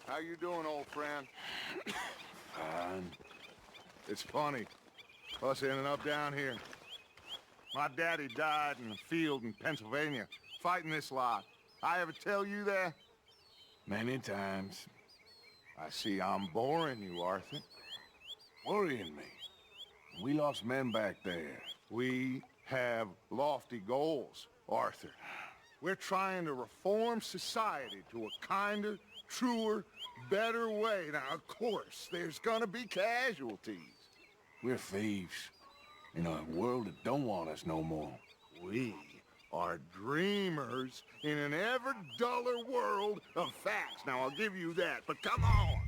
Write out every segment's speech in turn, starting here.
How you doing, old friend? Fine. It's funny, us ending up down here. My daddy died in the field in Pennsylvania, fighting this lot. I ever tell you that? Many times. I see I'm boring you, Arthur. Worrying me. We lost men back there. We have lofty goals, Arthur. We're trying to reform society to a kinder, truer, better way. Now, of course, there's gonna be casualties. We're thieves. In a world that don't want us no more. We are dreamers in an ever duller world of facts. Now, I'll give you that, but come on.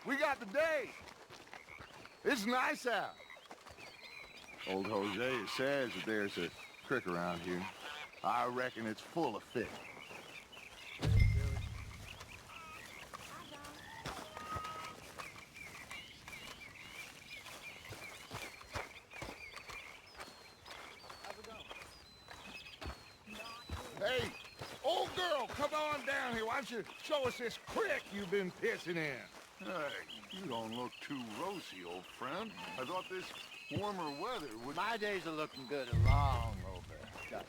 We got the day. It's nice out. Old Hosea says that there's a creek around here. I reckon it's full of fish. Hey, old girl, come on down here. Why don't you show us this creek you've been pissing in? Hey, you don't look too rosy, old friend. I thought this warmer weather would... My days are looking good and long over, Dutch.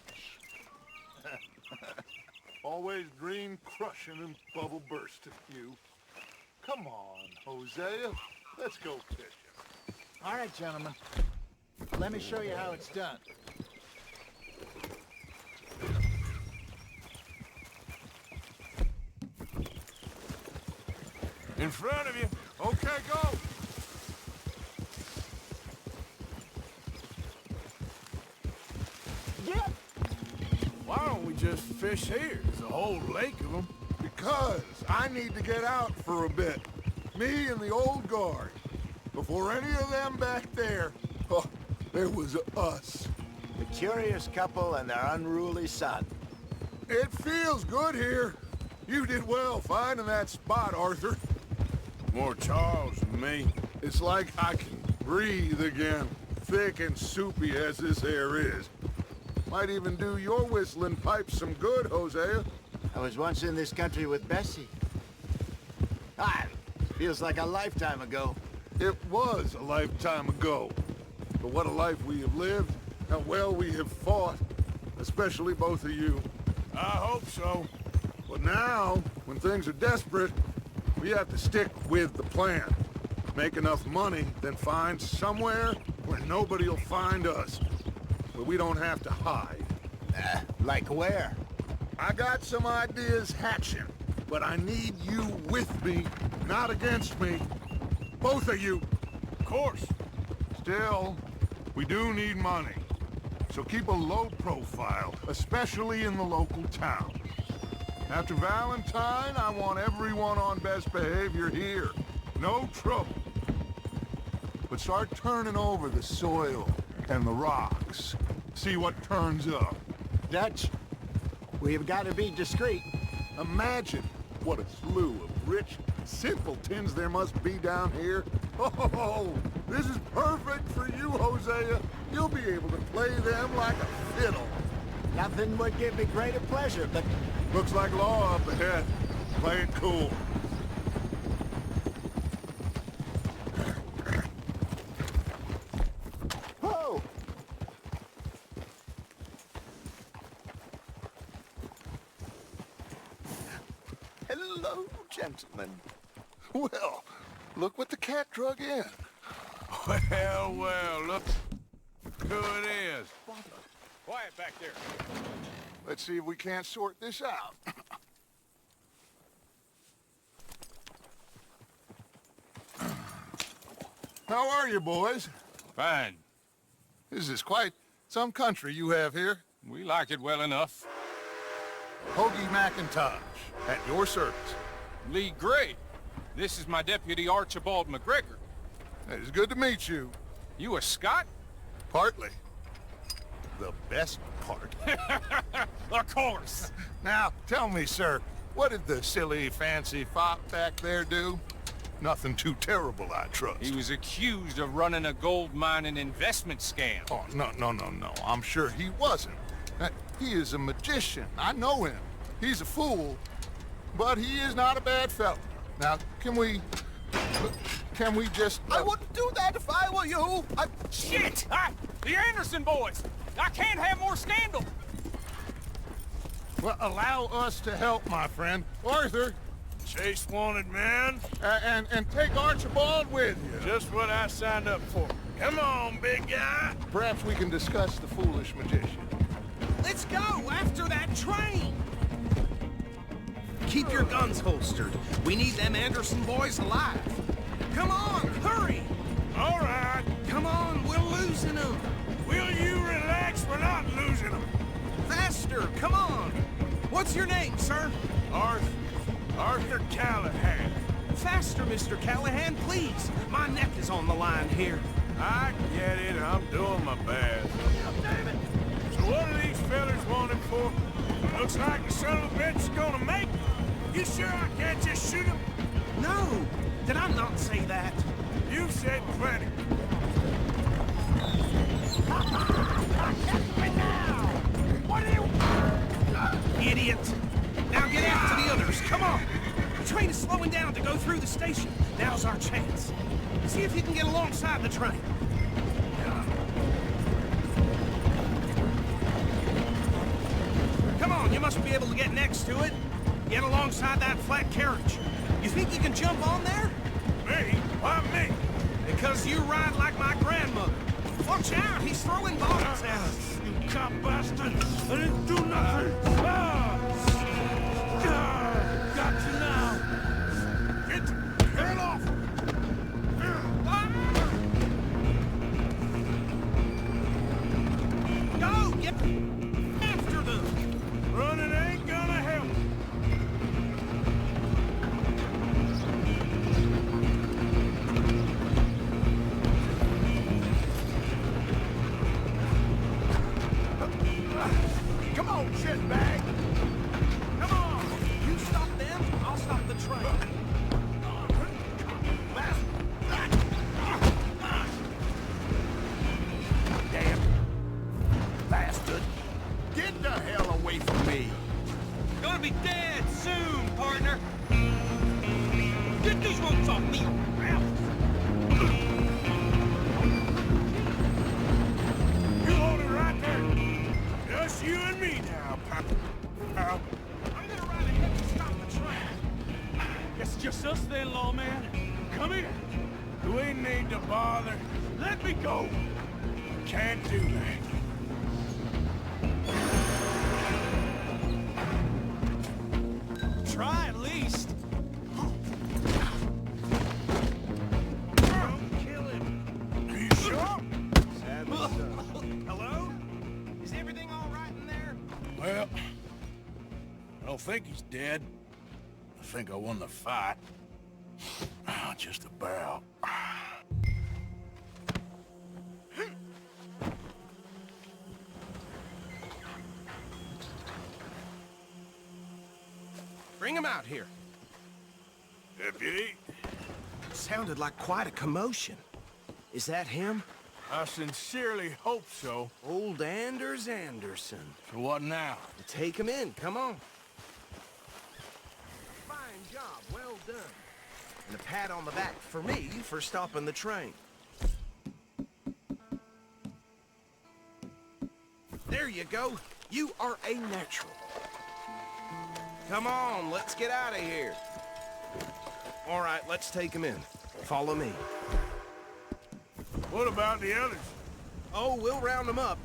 Always dream crushing and bubble bursting, you. Come on, Hosea. Let's go fishing. All right, gentlemen. Let me show you how it's done. In front of you. Okay, go. Get! Why don't we just fish here? There's a whole lake of them. Because I need to get out for a bit. Me and the old guard. Before any of them back there, oh, there was us. The curious couple and their unruly son. It feels good here. You did well finding that spot, Arthur. More Charles than me. It's like I can breathe again, thick and soupy as this air is. Might even do your whistling pipes some good, Hosea. I was once in this country with Bessie. Ah, feels like a lifetime ago. It was a lifetime ago. But what a life we have lived, how well we have fought, especially both of you. I hope so. But now, when things are desperate, we have to stick with the plan. Make enough money, then find somewhere where nobody will find us. Where we don't have to hide. Like where? I got some ideas hatching, but I need you with me, not against me. Both of you. Of course. Still, we do need money. So keep a low profile, especially in the local town. After Valentine, I want everyone on best behavior here. No trouble. But start turning over the soil and the rocks. See what turns up. Dutch, we've got to be discreet. Imagine what a slew of rich simpletons there must be down here. Oh, this is perfect for you, Hosea. You'll be able to play them like a fiddle. Nothing would give me greater pleasure, but... Looks like law up ahead. Play it cool. Whoa! Hello, gentlemen. Well, look what the cat drug in. Well, look who it is. Quiet back there. Let's see if we can't sort this out. How are you, boys? Fine. This is quite some country you have here. We like it well enough. Hoagie McIntosh, at your service. Lee Gray. This is my deputy Archibald McGregor. It's good to meet you. You a Scot? Partly. The best part. Of course. Now, tell me, sir, what did the silly, fancy fop back there do? Nothing too terrible, I trust. He was accused of running a gold mining investment scam. Oh, no. I'm sure he wasn't. He is a magician. I know him. He's a fool. but he is not a bad fellow. Now, can we just... I wouldn't do that if I were you. Shit! The Anderson boys! I can't have more scandal! Well, allow us to help, my friend. Arthur, Chase wanted man. and take Archibald with you. Just what I signed up for. Come on, big guy. Perhaps we can discuss the foolish magician. Let's go after that train. Keep your guns holstered. We need them Anderson boys alive. Come on, hurry. All right. Come on, we're losing them. Will you relax? We're not losing them. Faster, come on. What's your name, sir? Arthur Callahan. Faster, Mr. Callahan, please. My neck is on the line here. I get it. I'm doing my best. Damn it. So what are these fellas wanting for? Looks like the son of a bitch is gonna make it. You sure I can't just shoot him? No, did I not say that? You said plenty. What are you... Idiot! Now get after the others, come on! The train is slowing down to go through the station. Now's our chance. See if you can get alongside the train. Come on, you must be able to get next to it. Get alongside that flat carriage. You think you can jump on there? Me? Why me? Because you ride like my grandmother. Watch out, he's throwing bottles at us. You cop bastard! I didn't do nothing! Got you now! Get off! Go, get after them! Running ain't gonna help! Come on, shitbag! Come on! You stop them, I'll stop the train. Damn bastard. Get the hell away from me. Gonna be dead soon, partner. Get these ropes off me. You hold it right there! Just you and me now, pal. I'm gonna ride ahead and stop the train. It's just us then, lawman. Come here. Do we need to bother? Let me go. Can't do that. Try at least. Don't kill him. Are you sure? Hello? Is everything all right in there? Well, I don't think he's dead. I think I won the fight. Just about. Bring him out here. Deputy, Sounded like quite a commotion. Is that him? I sincerely hope so. Old Anders Anderson. So what now? Take him in, come on. Fine job, well done. And a pat on the back for me for stopping the train. There you go. You are a natural. Come on, let's get out of here. All right, let's take him in. Follow me. What about the others? Oh, we'll round them up.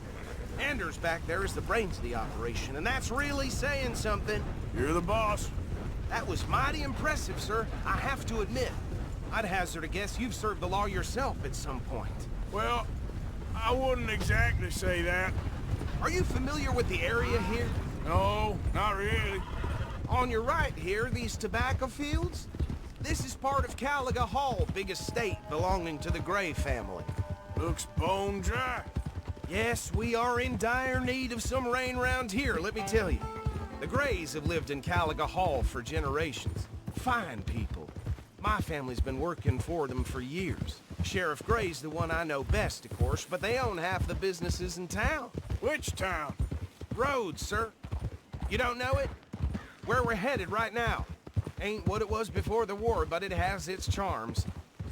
Anders back there is the brains of the operation, and that's really saying something. You're the boss. That was mighty impressive, sir. I have to admit. I'd hazard a guess you've served the law yourself at some point. Well, I wouldn't exactly say that. Are you familiar with the area here? No, not really. On your right here, these tobacco fields? This is part of Caliga Hall, big estate belonging to the Gray family. Looks bone dry. Yes, we are in dire need of some rain round here, let me tell you. The Grays have lived in Caliga Hall for generations. Fine people. My family's been working for them for years. Sheriff Gray's the one I know best, of course, but they own half the businesses in town. Which town? Rhodes, sir. You don't know it? Where we're headed right now. Ain't what it was before the war, but it has its charms.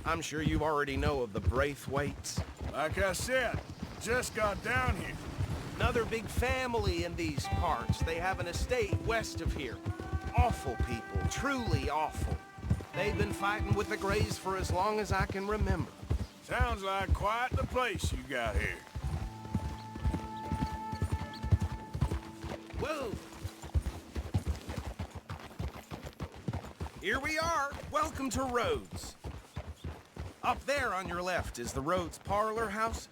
I'm sure you already know of the Braithwaites. Like I said, just got down here. Another big family in these parts. They have an estate west of here. Awful people, truly awful. They've been fighting with the Greys for as long as I can remember. Sounds like quite the place you got here. Whoa! Here we are. Welcome to Rhodes. Up there on your left is the Rhodes Parlor House.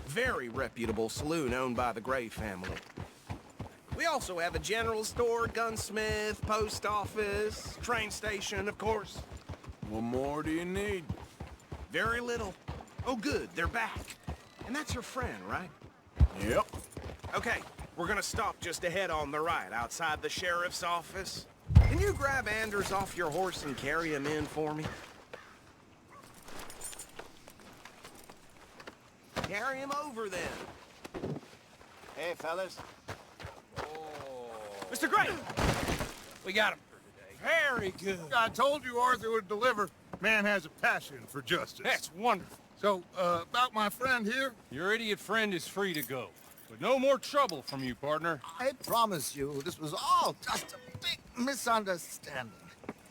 Very reputable saloon owned by the Gray family. We also have a general store, gunsmith, post office, train station, of course. What more do you need? Very little. Oh, good, they're back. And that's your friend, right? Yep. Okay, we're gonna stop just ahead on the right, outside the sheriff's office. Can you grab Anders off your horse and carry him in for me? Carry him over, then. Hey, fellas. Mr. Gray! We got him for today. Very good. I told you Arthur would deliver. Man has a passion for justice. That's wonderful. So, about my friend here? Your idiot friend is free to go. But no more trouble from you, partner. I promise you, this was all just a big misunderstanding.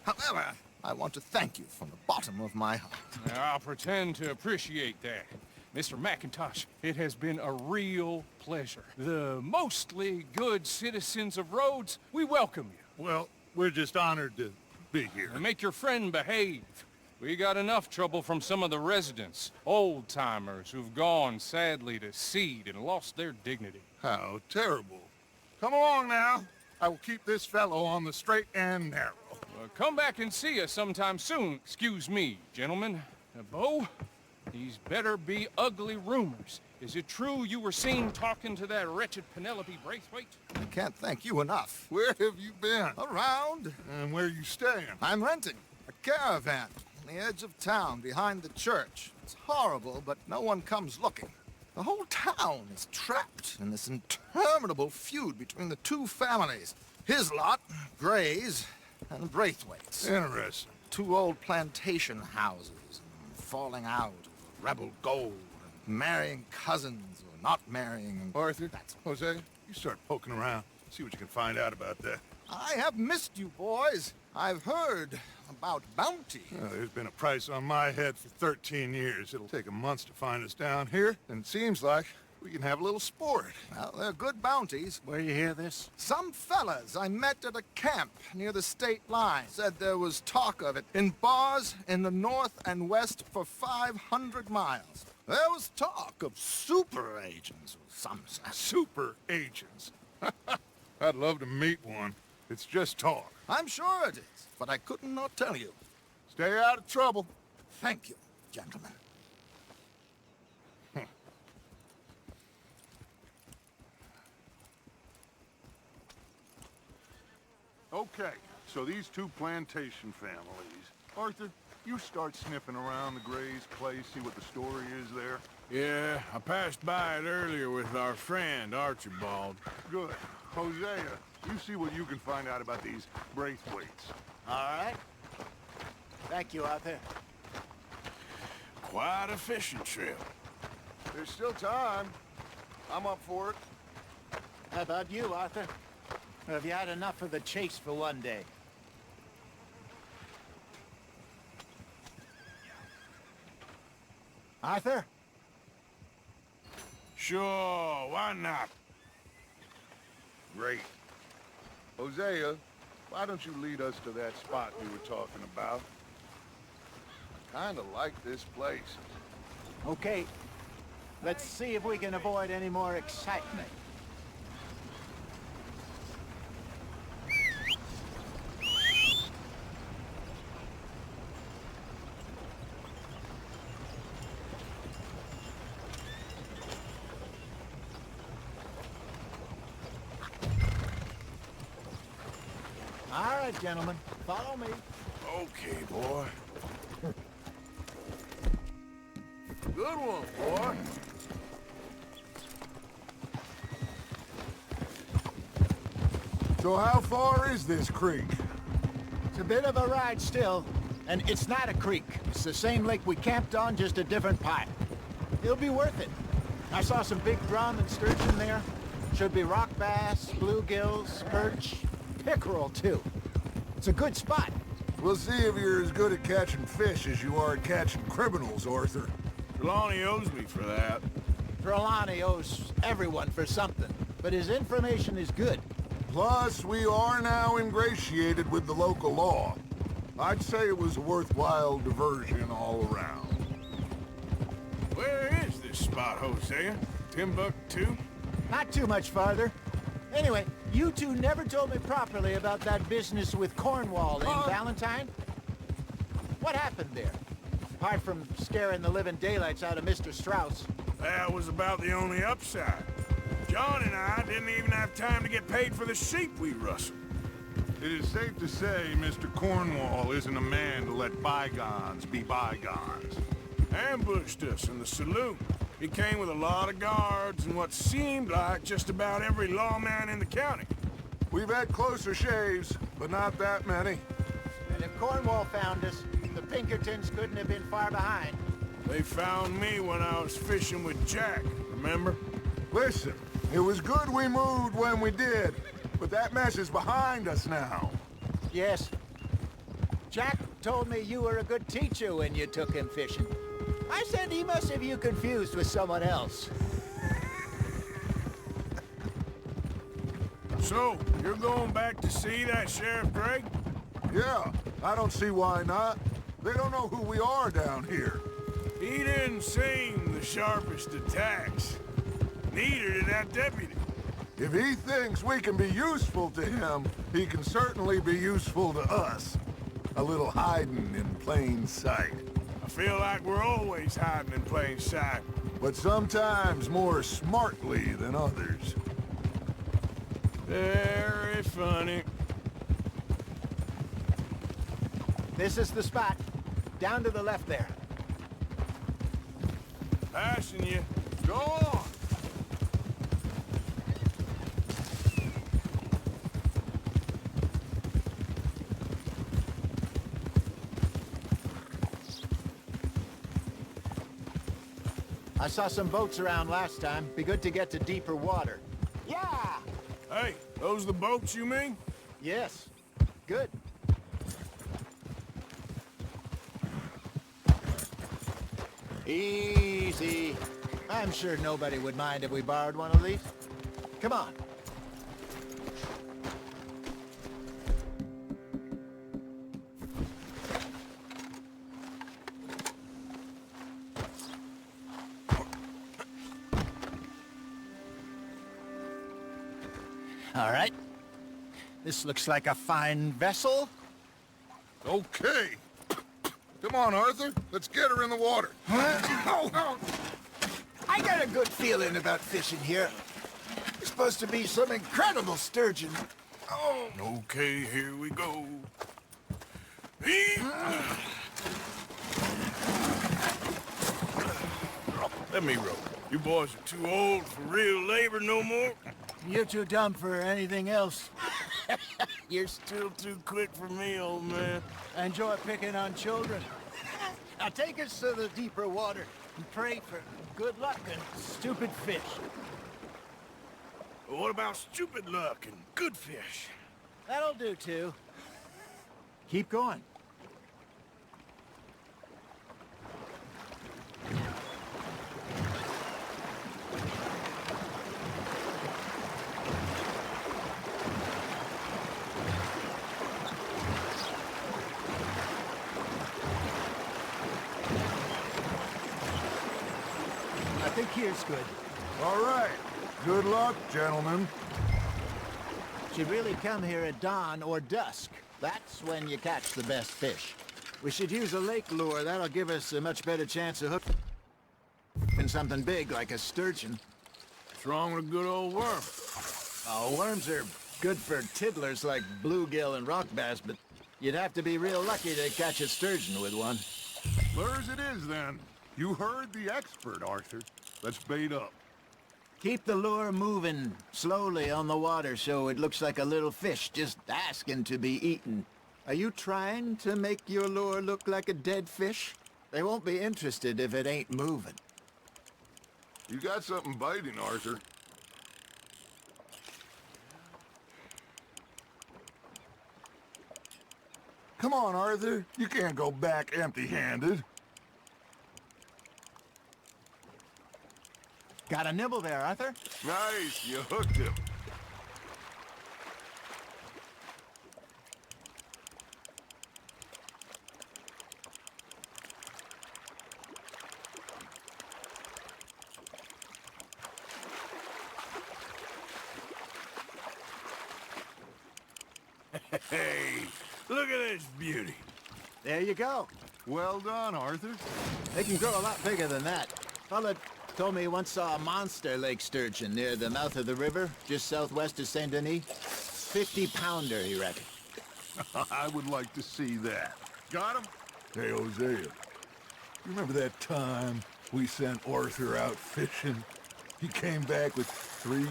However, I want to thank you from the bottom of my heart. Now, I'll pretend to appreciate that. Mr. McIntosh, it has been a real pleasure. The mostly good citizens of Rhodes, we welcome you. Well, we're just honored to be here. And make your friend behave. We got enough trouble from some of the residents, old-timers who've gone, sadly, to seed and lost their dignity. How terrible. Come along now. I will keep this fellow on the straight and narrow. Come back and see us sometime soon. Excuse me, gentlemen. Bo, these better be ugly rumors. Is it true you were seen talking to that wretched Penelope Braithwaite? I can't thank you enough. Where have you been? Around, And where you staying? I'm renting a caravan on the edge of town behind the church. It's horrible, but no one comes looking. The whole town is trapped in this interminable feud between the two families. His lot, Grays, and Braithwaite's. Interesting. Two old plantation houses, and falling out of rebel gold, and marrying cousins or not marrying. Arthur, Jose, you start poking around. See what you can find out about that. I have missed you, boys. I've heard about bounty. There's been a price on my head for 13 years. It'll take 'em months to find us down here, and it seems like we can have a little sport. Well, they're good bounties. Where you hear this? Some fellas I met at a camp near the state line said there was talk of it in bars in the north and west for 500 miles. There was talk of super agents or some such. Super agents. I'd love to meet one. It's just talk. I'm sure it is, but I couldn't not tell you. Stay out of trouble. Thank you, gentlemen. Okay, so these two plantation families. Arthur, you start sniffing around the Gray's place, see what the story is there. Yeah, I passed by it earlier with our friend, Archibald. Good. Hosea, you see what you can find out about these Braithwaites. All right. Thank you, Arthur. Quite a fishing trip. There's still time. I'm up for it. How about you, Arthur? Or have you had enough of the chase for one day? Arthur? Sure, why not? Great. Hosea, why don't you lead us to that spot we were talking about? I kinda like this place. Okay. Let's see if we can avoid any more excitement. All right, gentlemen, follow me. Okay, boy. Good one, boy. So how far is this creek? It's a bit of a ride still, and it's not a creek. It's the same lake we camped on, just a different pipe. It'll be worth it. I saw some big drum and sturgeon there. Should be rock bass, bluegills, perch, pickerel too. It's a good spot. We'll see if you're as good at catching fish as you are at catching criminals, Arthur. Trelawney owes me for that. Trelawney owes everyone for something, but his information is good. Plus, we are now ingratiated with the local law. I'd say it was a worthwhile diversion all around. Where is this spot, Hosea? Timbuktu? Not too much farther. Anyway, you two never told me properly about that business with Cornwall in Valentine. What happened there? Apart from scaring the living daylights out of Mr. Strauss. That was about the only upside. John and I didn't even have time to get paid for the sheep we rustled. It is safe to say Mr. Cornwall isn't a man to let bygones be bygones. Ambushed us in the saloon. He came with a lot of guards and what seemed like just about every lawman in the county. We've had closer shaves, but not that many. And if Cornwall found us, the Pinkertons couldn't have been far behind. They found me when I was fishing with Jack, remember? Listen, it was good we moved when we did, but that mess is behind us now. Yes. Jack told me you were a good teacher when you took him fishing. I said he must have you confused with someone else. So, you're going back to see that Sheriff Gregg? Yeah, I don't see why not. They don't know who we are down here. He didn't seem the sharpest attacks. Neither did that deputy. If he thinks we can be useful to him, he can certainly be useful to us. A little hiding in plain sight. I feel like we're always hiding in plain sight. But sometimes more smartly than others. Very funny. This is the spot. Down to the left there. Passing you. Go on! I saw some boats around last time. Be good to get to deeper water. Yeah! Hey, those the boats you mean? Yes. Good. Easy. I'm sure nobody would mind if we borrowed one of these. Come on. All right. This looks like a fine vessel. Okay. Come on, Arthur. Let's get her in the water. Oh. I got a good feeling about fishing here. There's supposed to be some incredible sturgeon. Oh. Okay, here we go. Let me row. You boys are too old for real labor no more. You're too dumb for anything else. You're still too quick for me, old man. I enjoy picking on children. Now take us to the deeper water and pray for good luck and stupid fish. What about stupid luck and good fish? That'll do too. Keep going. I think here's good. All right. Good luck, gentlemen. Should really come here at dawn or dusk. That's when you catch the best fish. We should use a lake lure. That'll give us a much better chance of hooking something big like a sturgeon. What's wrong with a good old worm? Oh, worms are good for tiddlers like bluegill and rock bass, but you'd have to be real lucky to catch a sturgeon with one. Lures it is, then. You heard the expert, Arthur. Let's bait up. Keep the lure moving slowly on the water so it looks like a little fish just asking to be eaten. Are you trying to make your lure look like a dead fish? They won't be interested if it ain't moving. You got something biting, Arthur. Come on, Arthur. You can't go back empty-handed. Got a nibble there, Arthur? Nice, you hooked him. Hey, look at this beauty. There you go. Well done, Arthur. They can grow a lot bigger than that. Fella told me he once saw a monster lake sturgeon near the mouth of the river, just southwest of Saint Denis. 50-pounder, he reckoned. I would like to see that. Got him? Hey, Hosea. You remember that time we sent Arthur out fishing? He came back with 3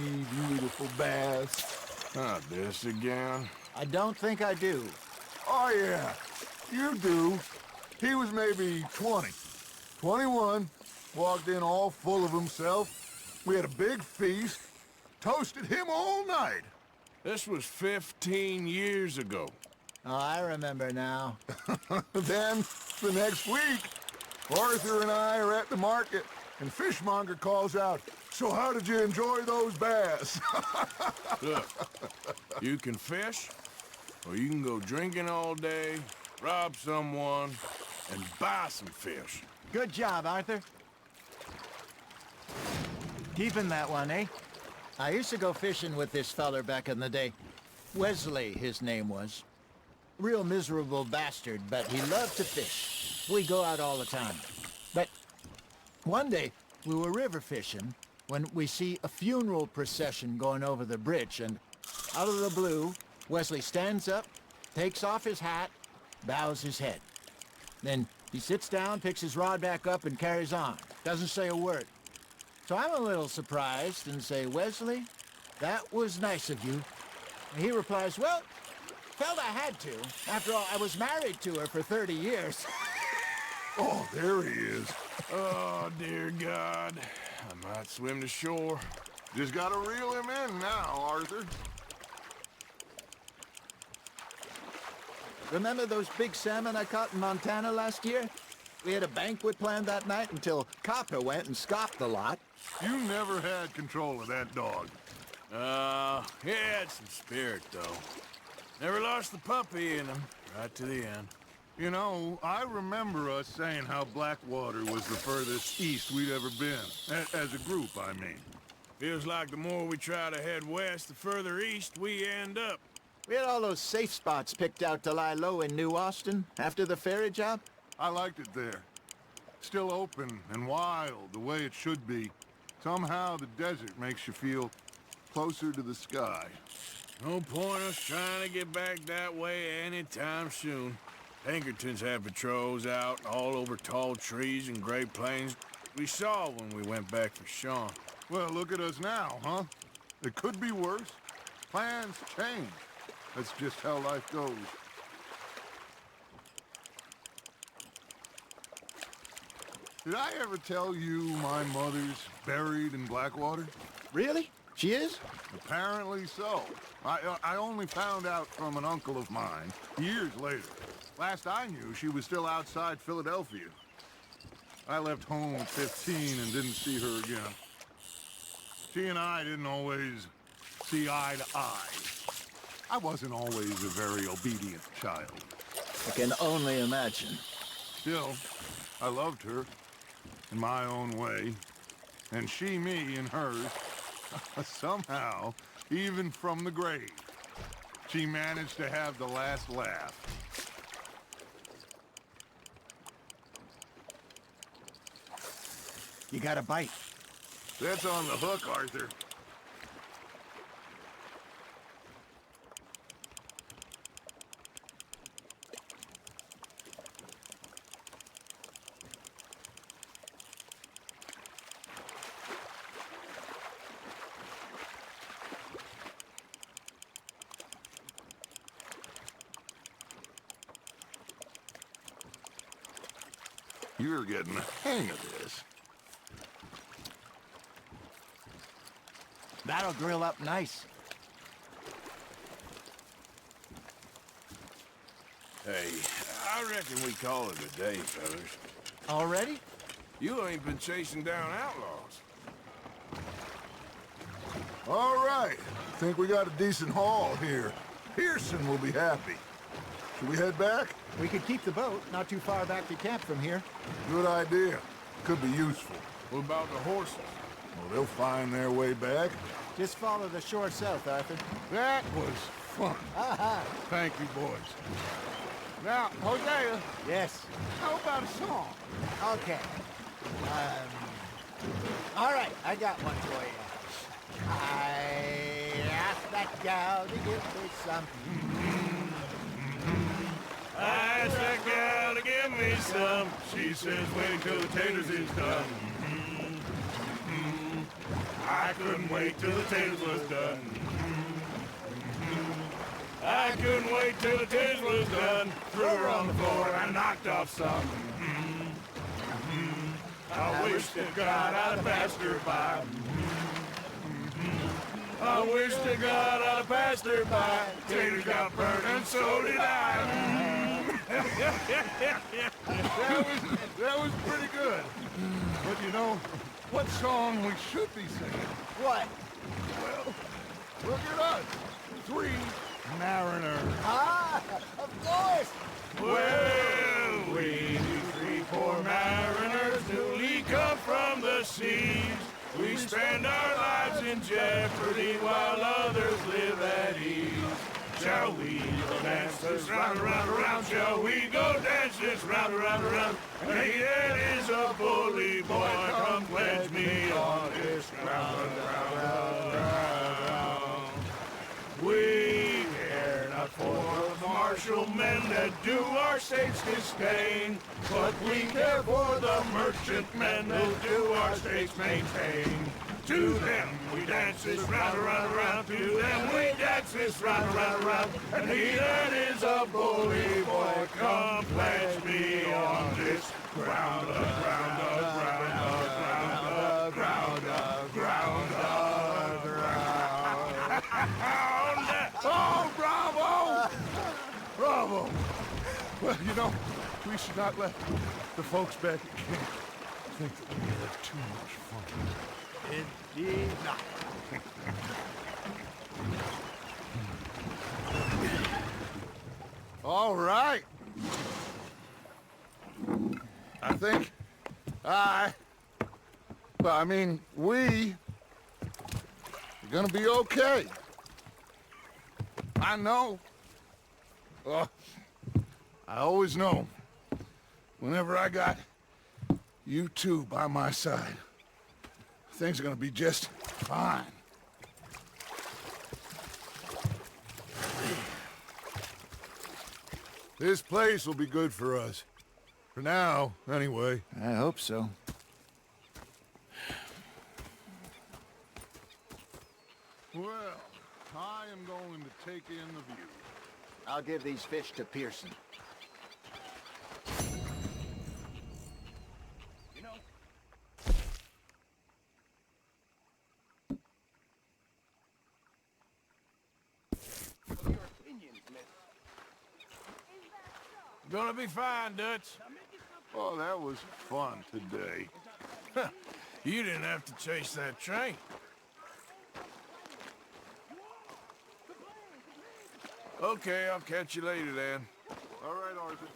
beautiful bass. Not this again. I don't think I do. Oh, yeah. You do. He was maybe 20. 21. Walked in all full of himself. We had a big feast. Toasted him all night. This was 15 years ago. Oh, I remember now. Then, the next week, Arthur and I are at the market, and Fishmonger calls out, "So how did you enjoy those bass?" Look, you can fish, or you can go drinking all day, rob someone, and buy some fish. Good job, Arthur. Keeping that one, eh? I used to go fishing with this feller back in the day. Wesley, his name was. Real miserable bastard, but he loved to fish. We go out all the time. But one day, we were river fishing when we see a funeral procession going over the bridge, and out of the blue, Wesley stands up, takes off his hat, bows his head. Then he sits down, picks his rod back up, and carries on. Doesn't say a word. So I'm a little surprised and say, "Wesley, that was nice of you." And he replies, "Well, felt I had to. After all, I was married to her for 30 years. Oh, there he is. Oh, dear God. I might swim to shore. Just gotta reel him in now, Arthur. Remember those big salmon I caught in Montana last year? We had a banquet planned that night until Copper went and scoffed the lot. You never had control of that dog. He had some spirit, though. Never lost the puppy in him, right to the end. You know, I remember us saying how Blackwater was the furthest east we'd ever been. As a group, I mean. Feels like the more we try to head west, the further east we end up. We had all those safe spots picked out to lie low in New Austin after the ferry job. I liked it there. Still open and wild, the way it should be. Somehow the desert makes you feel closer to the sky. No point us trying to get back that way anytime soon. Pinkertons had patrols out all over tall trees and Great Plains. We saw when we went back for Sean. Well, look at us now, huh? It could be worse. Plans change. That's just how life goes. Did I ever tell you my mother's buried in Blackwater? Really? She is? Apparently so. I only found out from an uncle of mine years later. Last I knew, she was still outside Philadelphia. I left home at 15 and didn't see her again. She and I didn't always see eye to eye. I wasn't always a very obedient child. I can only imagine. Still, I loved her in my own way, and she me in hers. Somehow, even from the grave, she managed to have the last laugh. You got a bite. That's on the hook, Arthur. You're getting the hang of this. That'll grill up nice. Hey, I reckon we call it a day, fellas. Already? You ain't been chasing down outlaws. All right. Think we got a decent haul here. Pearson will be happy. Should we head back? We could keep the boat not too far back to camp from here. Good idea. Could be useful. What about the horses? Well, they'll find their way back. Just follow the shore south, Arthur. That was fun. Aha! Thank you, boys. Now, Hosea, Yes. how about a song? Okay. All right, I got one for you. I asked that gal to give me some. I asked that gal to give me some. She says wait till the taters is done. I couldn't wait till the taters was done. I couldn't wait till the taters was done. Threw her on the floor and knocked off some. I wish to God I'd have passed her by. I wish to God I'd have passed her by. Taters got burned and so did I. That was pretty good. But you know, what song we should be singing? What? Well, look at us. 3 mariners. Ah, of course. Well, we 3 poor mariners newly come from the seas. We spend our lives in jeopardy while others live at ease. Shall we go dance this round, around, around? Shall we go dance this round, around, around? Hey, that is a bully boy. Come pledge me on this ground, ground. We care not for the martial men that do our states disdain, but we care for the merchantmen that do our states maintain. To them we dance this round, around, around. To them we dance this round, around, around. And he that is a bully boy, come pledge me on this ground, ground, ground, ground, ground, ground, ground. Oh, bravo! Bravo! Well, you know, we should not let the folks back at camp think that we had too much fun. Indeed not. All right. I think we are gonna be okay. I know. I always know. Whenever I got you two by my side, things are gonna be just fine. This place will be good for us. For now, anyway. I hope so. Well, I am going to take in the view. I'll give these fish to Pearson. You know, what are your opinions, miss? Gonna be fine, Dutch. Oh, that was fun today. You didn't have to chase that train. Okay, I'll catch you later then. All right, Arthur.